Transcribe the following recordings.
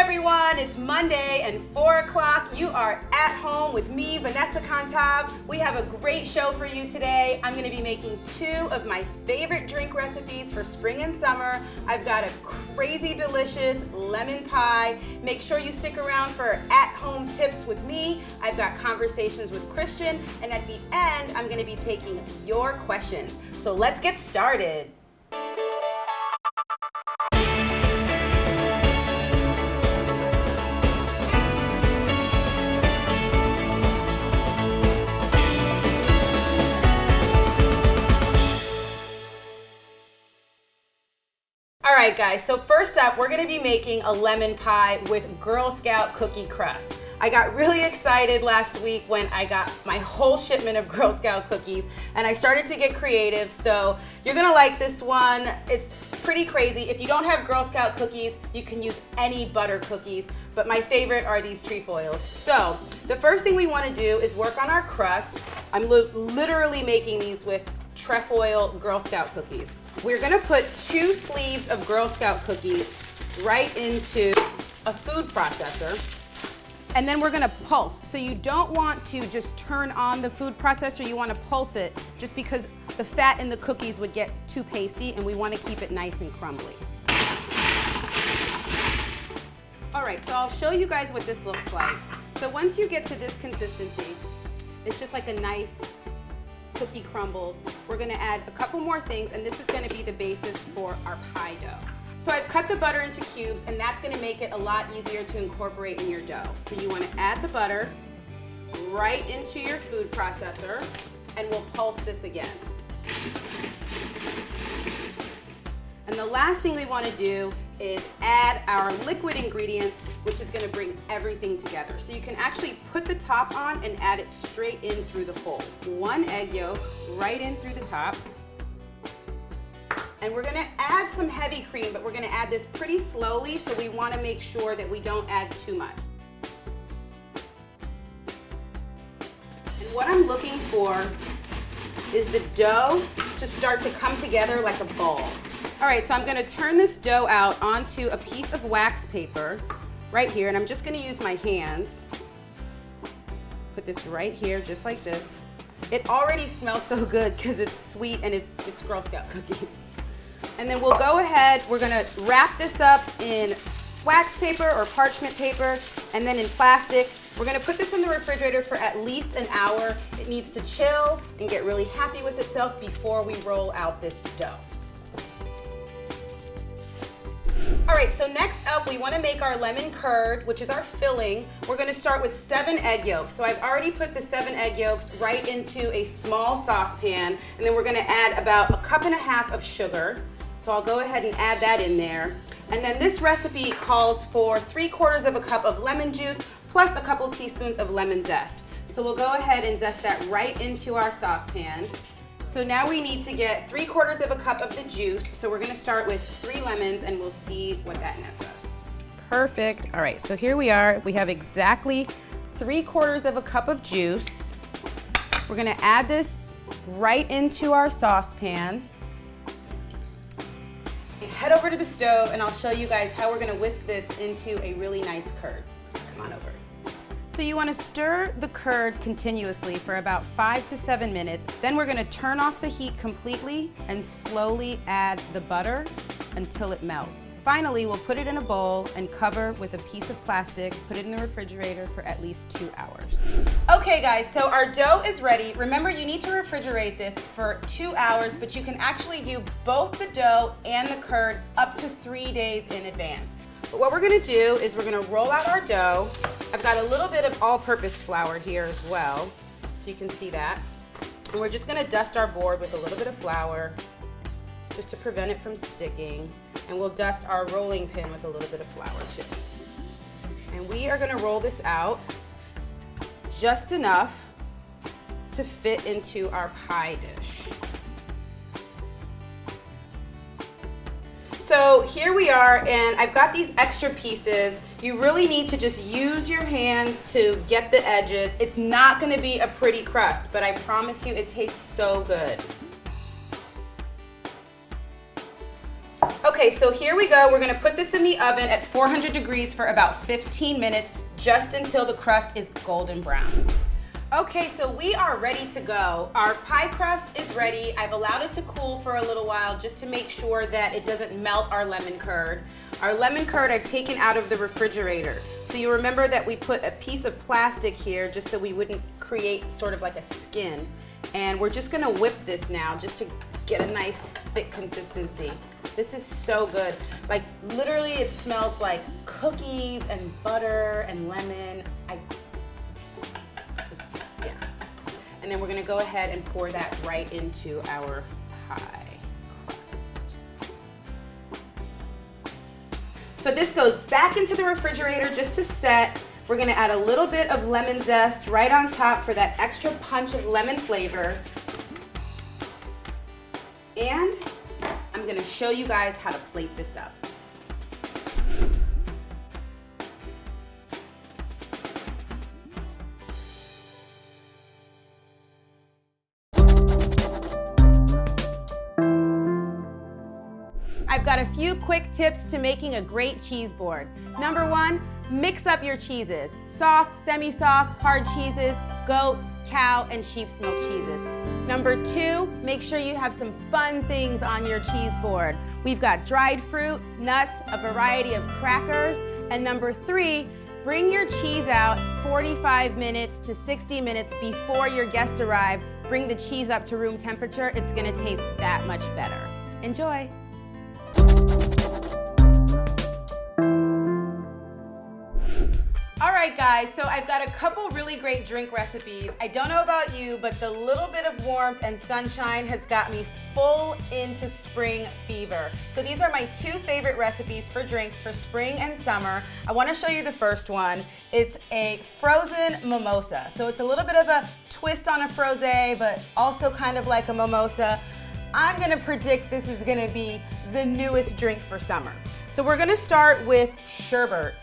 everyone, it's Monday and 4 o'clock. You are at home with me, Vanessa Contab. We have a great show for you today. I'm gonna be making 2 of my favorite drink recipes for spring and summer. I've got a crazy delicious lemon pie. Make sure you stick around for at-home tips with me. I've got conversations with Christian, and at the end, I'm gonna be taking your questions. So let's get started. All right, guys, so first up, we're gonna be making a lemon pie with Girl Scout cookie crust. I got really excited last week when I got my whole shipment of Girl Scout cookies, and I started to get creative, so you're gonna like this one. It's pretty crazy. If you don't have Girl Scout cookies, you can use any butter cookies, but my favorite are these Trefoils. So the first thing we wanna do is work on our crust. I'm literally making these with Trefoil Girl Scout cookies. We're gonna put 2 sleeves of Girl Scout cookies right into a food processor, and then we're gonna pulse. So you don't want to just turn on the food processor, you wanna pulse it, just because the fat in the cookies would get too pasty, and we wanna keep it nice and crumbly. All right, so I'll show you guys what this looks like. So once you get to this consistency, it's just like a nice cookie crumbles. We're gonna add a couple more things, and this is gonna be the basis for our pie dough. So I've cut the butter into cubes, and that's gonna make it a lot easier to incorporate in your dough. So you wanna add the butter right into your food processor, and we'll pulse this again. And the last thing we wanna do is add our liquid ingredients, which is gonna bring everything together. So you can actually put the top on and add it straight in through the hole. 1 egg yolk right in through the top. And we're gonna add some heavy cream, but we're gonna add this pretty slowly, so we wanna make sure that we don't add too much. And what I'm looking for is the dough to start to come together like a ball. All right, so I'm gonna turn this dough out onto a piece of wax paper right here, and I'm just gonna use my hands. Put this right here, just like this. It already smells so good because it's sweet and it's Girl Scout cookies. And then we'll go ahead, we're gonna wrap this up in wax paper or parchment paper, and then in plastic. We're gonna put this in the refrigerator for at least an hour. It needs to chill and get really happy with itself before we roll out this dough. All right, so next up, we wanna make our lemon curd, which is our filling. We're gonna start with 7 egg yolks. So I've already put the 7 egg yolks right into a small saucepan, and then we're gonna add about 1.5 cups of sugar. So I'll go ahead and add that in there. And then this recipe calls for 3/4 cup of lemon juice, plus a couple teaspoons of lemon zest. So we'll go ahead and zest that right into our saucepan. So now we need to get 3/4 cup of the juice. So we're gonna start with 3 lemons, and we'll see what that nets us. Perfect. All right, so here we are. We have exactly 3/4 cup of juice. We're gonna add this right into our saucepan. Head over to the stove, and I'll show you guys how we're gonna whisk this into a really nice curd. Come on over. So you want to stir the curd continuously for about 5 to 7 minutes. Then we're going to turn off the heat completely and slowly add the butter until it melts. Finally, we'll put it in a bowl and cover with a piece of plastic, put it in the refrigerator for at least 2 hours. Okay guys, so our dough is ready. Remember, you need to refrigerate this for 2 hours, but you can actually do both the dough and the curd up to 3 days in advance. But what we're gonna do is we're gonna roll out our dough. I've got a little bit of all-purpose flour here as well, so you can see that. And we're just gonna dust our board with a little bit of flour, just to prevent it from sticking. And we'll dust our rolling pin with a little bit of flour too. And we are gonna roll this out just enough to fit into our pie dish. So here we are, and I've got these extra pieces. You really need to just use your hands to get the edges. It's not gonna be a pretty crust, but I promise you it tastes so good. Okay. Okay, so here we go. We're gonna put this in the oven at 400 degrees for about 15 minutes, just until the crust is golden brown. Okay, so we are ready to go. Our pie crust is ready. I've allowed it to cool for a little while just to make sure that it doesn't melt our lemon curd. Our lemon curd I've taken out of the refrigerator. So you remember that we put a piece of plastic here just so we wouldn't create sort of like a skin. And we're just gonna whip this now just to get a nice thick consistency. This is so good. Like literally it smells like cookies and butter and lemon. Yeah. And then we're gonna go ahead and pour that right into our pie crust. So this goes back into the refrigerator just to set. We're gonna add a little bit of lemon zest right on top for that extra punch of lemon flavor. And I'm gonna show you guys how to plate this up. I've got a few quick tips to making a great cheese board. Number one, mix up your cheeses. Soft, semi-soft, hard cheeses, goat, cow, and sheep's milk cheeses. Number two, make sure you have some fun things on your cheese board. We've got dried fruit, nuts, a variety of crackers. And number three, bring your cheese out 45 minutes to 60 minutes before your guests arrive. Bring the cheese up to room temperature. It's gonna taste that much better. Enjoy. All right guys, so I've got a couple really great drink recipes. I don't know about you, but the little bit of warmth and sunshine has got me full into spring fever. So these are my two favorite recipes for drinks for spring and summer. I want to show you the first one. It's a frozen mimosa. So it's a little bit of a twist on a frosé, but also kind of like a mimosa. I'm gonna predict this is gonna be the newest drink for summer. So we're gonna start with sherbet.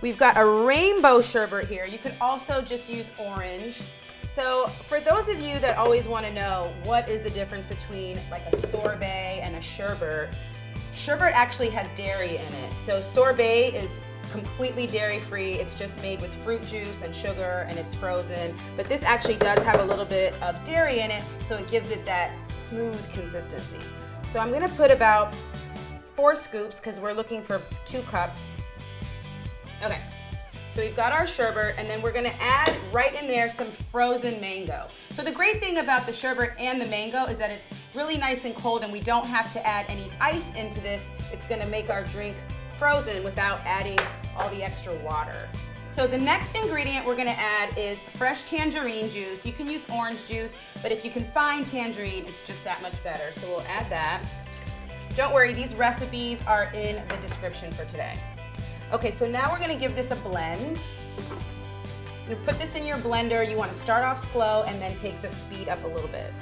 We've got a rainbow sherbet here. You can also just use orange. So for those of you that always want to know what is the difference between like a sorbet and a sherbet, sherbet actually has dairy in it. So sorbet is completely dairy-free. It's just made with fruit juice and sugar and it's frozen. But this actually does have a little bit of dairy in it, so it gives it that smooth consistency. So I'm gonna put about 4 scoops because we're looking for 2 cups. Okay, so we've got our sherbet, and then we're gonna add right in there some frozen mango. So the great thing about the sherbet and the mango is that it's really nice and cold and we don't have to add any ice into this. It's gonna make our drink frozen without adding all the extra water. So the next ingredient we're gonna add is fresh tangerine juice. You can use orange juice, but if you can find tangerine, it's just that much better. So we'll add that. Don't worry, these recipes are in the description for today. Okay, so now we're gonna give this a blend. You put this in your blender. You wanna start off slow and then take the speed up a little bit.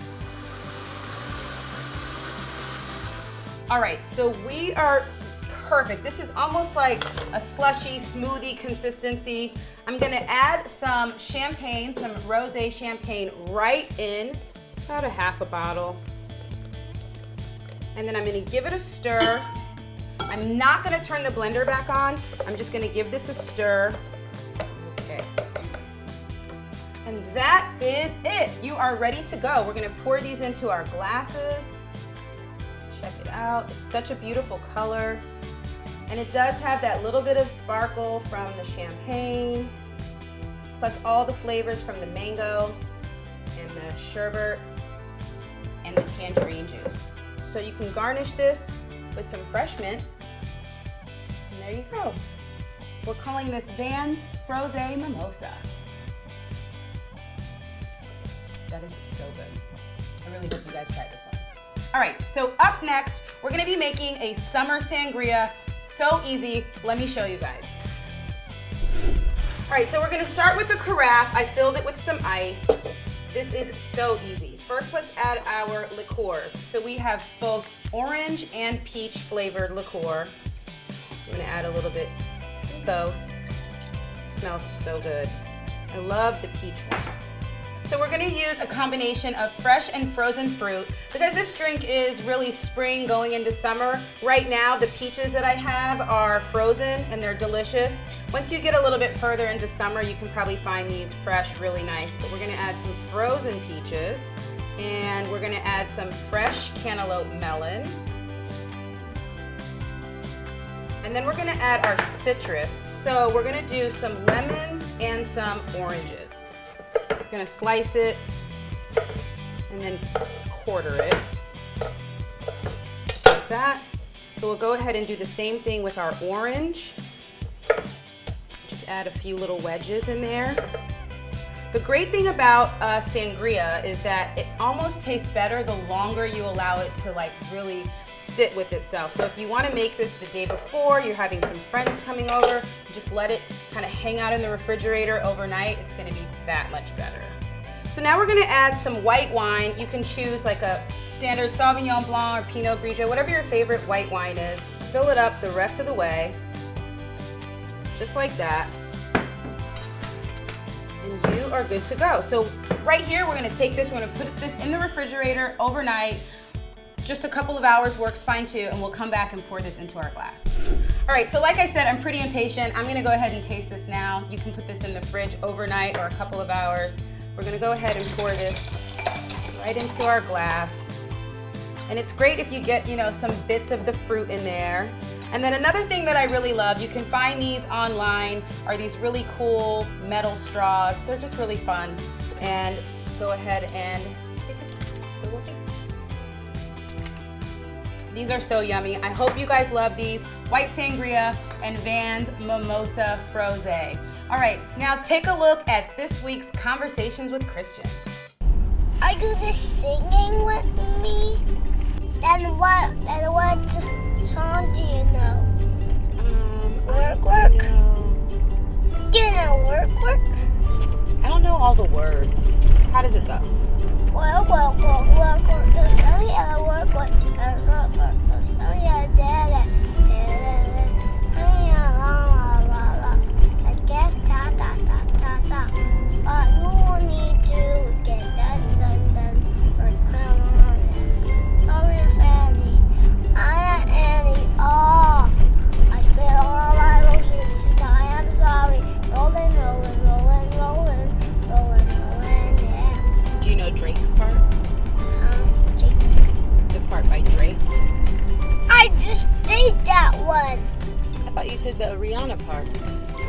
All right, so we are perfect. This is almost like a slushy smoothie consistency. I'm gonna add some champagne, some rosé champagne right in, about a half a bottle. And then I'm gonna give it a stir. I'm not gonna turn the blender back on. I'm just gonna give this a stir. Okay. And that is it. You are ready to go. We're gonna pour these into our glasses. Check it out. It's such a beautiful color. And it does have that little bit of sparkle from the champagne, plus all the flavors from the mango and the sherbet and the tangerine juice. So you can garnish this with some fresh mint. And there you go. We're calling this Van's Frosé Mimosa. That is so good. I really hope you guys try this one. All right, so up next, we're gonna be making a summer sangria. So easy, let me show you guys. All right, so we're gonna start with the carafe. I filled it with some ice. This is so easy. First, let's add our liqueurs. So we have both orange and peach flavored liqueur. So I'm gonna add a little bit of both. It smells so good. I love the peach one. So we're gonna use a combination of fresh and frozen fruit because this drink is really spring going into summer. Right now, the peaches that I have are frozen and they're delicious. Once you get a little bit further into summer, you can probably find these fresh really nice, but we're gonna add some frozen peaches and we're gonna add some fresh cantaloupe melon. And then we're gonna add our citrus. So we're gonna do some lemons and some oranges. We're gonna slice it and then quarter it, just like that. So we'll go ahead and do the same thing with our orange. Just add a few little wedges in there. The great thing about sangria is that it almost tastes better the longer you allow it to like really sit with itself. So if you want to make this the day before, you're having some friends coming over, just let it kind of hang out in the refrigerator overnight. It's going to be that much better. So now we're going to add some white wine. You can choose like a standard Sauvignon Blanc or Pinot Grigio, whatever your favorite white wine is. Fill it up the rest of the way, just like that. And you are good to go. So right here, we're gonna take this, we're gonna put this in the refrigerator overnight. Just a couple of hours works fine too, and we'll come back and pour this into our glass. All right, so like I said, I'm pretty impatient. I'm gonna go ahead and taste this now. You can put this in the fridge overnight or a couple of hours. We're gonna go ahead and pour this right into our glass. And it's great if you get, you know, some bits of the fruit in there. And then another thing that I really love, you can find these online, are these really cool metal straws. They're just really fun. And go ahead and take this. So we'll see. These are so yummy. I hope you guys love these. White Sangria and Van's Mimosa Frosé. All right, now take a look at this week's Conversations with Christian. Are you just singing with me? And what song do you know? Work. Do you know work? I don't know all the words. How does it go? Work. The Sangria work. The Sangria dad. I guess ta. But you will need to get done. For sorry, family. I am Annie. Oh, I spilled all my emotions. I am sorry. Rolling, yeah. Do you know Drake's part? Jake. The part by Drake? I just did that one. I thought you did the Rihanna part.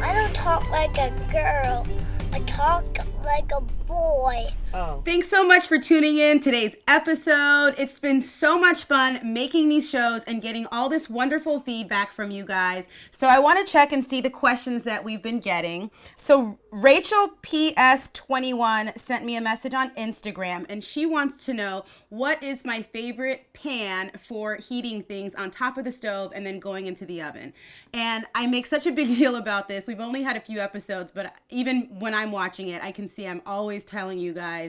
I don't talk like a girl. I talk like a boy. Oh. Thanks so much for tuning in today's episode. It's been so much fun making these shows and getting all this wonderful feedback from you guys. So I want to check and see the questions that we've been getting. So Rachel PS21 sent me a message on Instagram and she wants to know, what is my favorite pan for heating things on top of the stove and then going into the oven? And I make such a big deal about this. We've only had a few episodes, but even when I'm watching it, I can see I'm always telling you guys,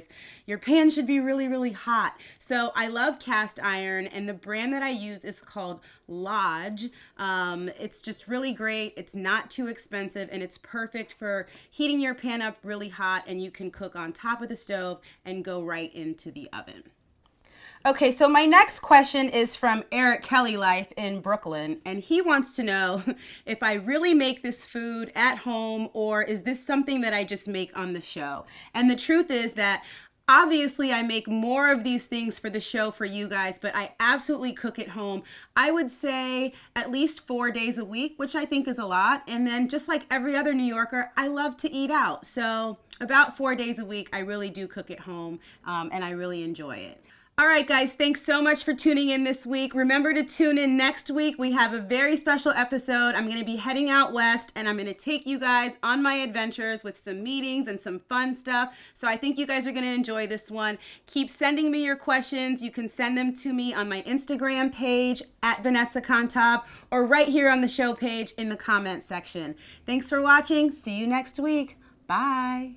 your pan should be really, really hot. So I love cast iron, and the brand that I use is called Lodge. It's just really great. It's not too expensive, and it's perfect for heating your pan up really hot, and you can cook on top of the stove and go right into the oven. Okay, so my next question is from Eric Kelly Life in Brooklyn, and he wants to know if I really make this food at home or is this something that I just make on the show? And the truth is that obviously I make more of these things for the show for you guys, but I absolutely cook at home. I would say at least 4 days a week, which I think is a lot. And then just like every other New Yorker, I love to eat out. So about 4 days a week, I really do cook at home, and I really enjoy it. All right, guys, thanks so much for tuning in this week. Remember to tune in next week. We have a very special episode. I'm going to be heading out west, and I'm going to take you guys on my adventures with some meetings and some fun stuff. So I think you guys are going to enjoy this one. Keep sending me your questions. You can send them to me on my Instagram page at Vanessa Contop or right here on the show page in the comment section. Thanks for watching. See you next week. Bye.